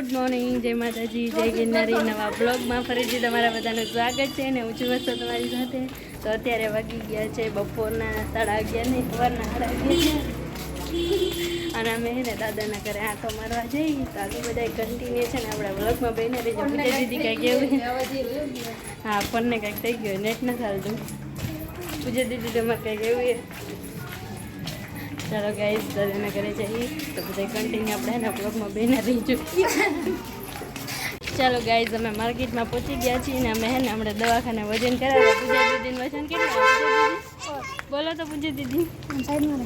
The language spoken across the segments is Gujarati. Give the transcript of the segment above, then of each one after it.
ગુડ મોર્નિંગ, જય માતાજી, જય ગિરનારી. નવા બ્લોગમાં ફરીથી તમારા બધાનું સ્વાગત છે અને હું છું વસ્તુ તમારી સાથે. તો અત્યારે વાગી ગયા છે બપોરના 11:30 ને સવારના 11:30 અને અમે ને દાદાના ઘરે આંટો મારવા જઈએ. તો આગળ બધા કન્ટિન્યુ છે ને આપણા બ્લોગમાં બહીને રહીજો. પૂજા દીદી કાંઈક એવું હા ફોનને કાંઈક થઈ ગયો, નેટ ન ચાલતું. પૂજા દીદી તમારે કાંઈક એવું ચાલો ગાઈસ દાદાના ઘરે જઈએ તો બધા કન્ટિન્યુ આપણે એના બ્લોગમાં બેને રહીશું. ચાલો ગાઈસ અમે માર્કેટમાં પહોંચી ગયા છીએ ને અમે હે ને હમણાં દવાખાને વજન કરાવ્યા. પૂજા દીદીનું વજન કેટલું બોલો તો પૂજા દીદી? સાઈડમાં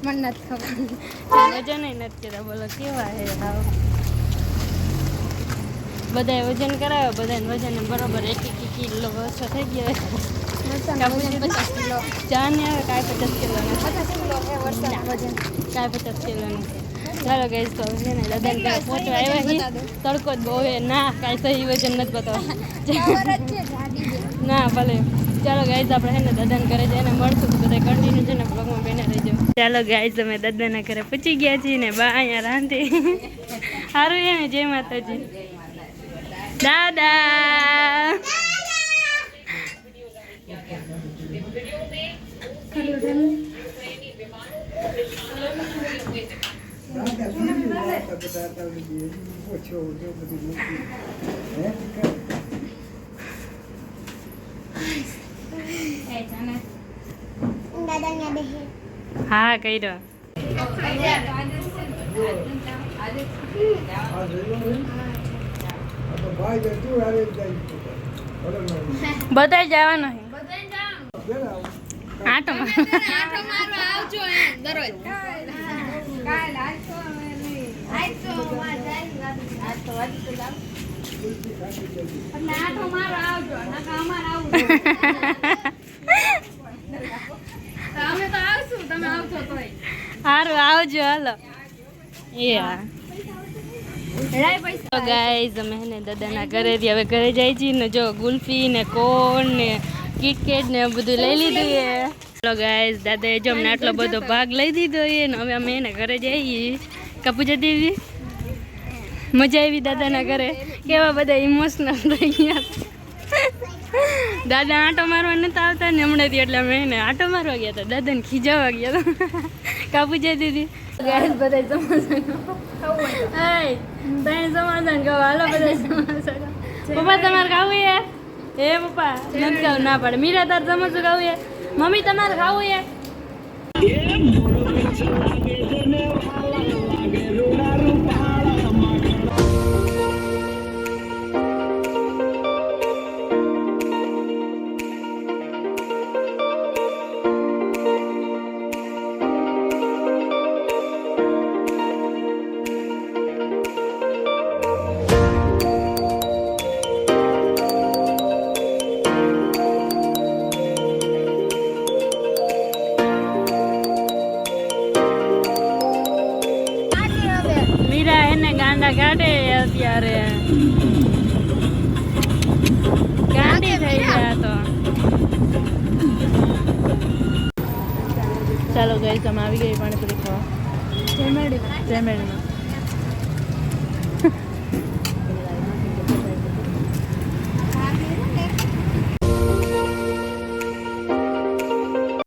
મને નથી ખબર, વજન નથી કહેતા. બોલો કેવા હે હાવ બધાએ વજન કરાવ્યો, બધાને વજન બરોબર 1 કિલો ઓછો થઈ ગયો. 50 કિલો જાન આવે કાંઈ 50 કિલોનું, 50 કિલો વજન કાંઈ 50 કિલોનું. ચાલો ગઈ તો છે ને દાદાને ઘરે પહોંચવા આવ્યા છીએ. તડકો જ બહુ હે ના કાંઈ સહી વજન નથી બતાવવા ના ભલે. ચાલો ગાઈઝ આપણે છે ને દાદાને ઘરે જઈને મળશું તો બધા કન્ટિન્યુ છે ને બ્લોગમાં બેને રહીજો. ચાલો ગાઈઝ અમે દાદાના ઘરે પહોંચી ગયા છીએ ને બા અહીંયા રાંધી સારું છે ને. જય માતાજી દાદા. હા કર્યો. બધા જવાનું આટો મારવા આવજો દરરોજ. સારું આવજો હાલો. ગાઈઝ અમે ને દાદાના ઘરેથી હવે ઘરે જાય છીએ ને જો ગુલ્ફી ને કોન ને કિટકેટ ને બધું લઈ લીધું છે. ચાલો ગાઈઝ દાદાએ જો અમને આટલો બધો ભાગ લઈ દીધો છે ને હવે અમે એને ઘરે જઈએ. કપૂજા દેવી મજા આવી દાદાના ઘરે. કેવા બધા ઇમોશનલ થઈ ગયા. દાદા આંટો મારવા નતા આવતા ને હમણાંથી એટલે અમે એને આંટો મારવા ગયા હતા. દાદાને ખીજાવા ગયા હતા. કાપૂજા દીદી ગાઈઝ બધા સમાધાન કહો હાલો બધા સમાધાન. પપ્પા તમારે ખાવું છે? એ પપ્પા નથી ખાવું ના પાડે. મીરા તાર સમોસું ખાવું છે? મમ્મી તમારે ખાવું છે? કાઢે અત્યારે ગાંડી થઈ ગયા તો. ચાલો ગઈ તમે આવી ગઈ પાણીપુરી ખાવા. જય મેડીમાં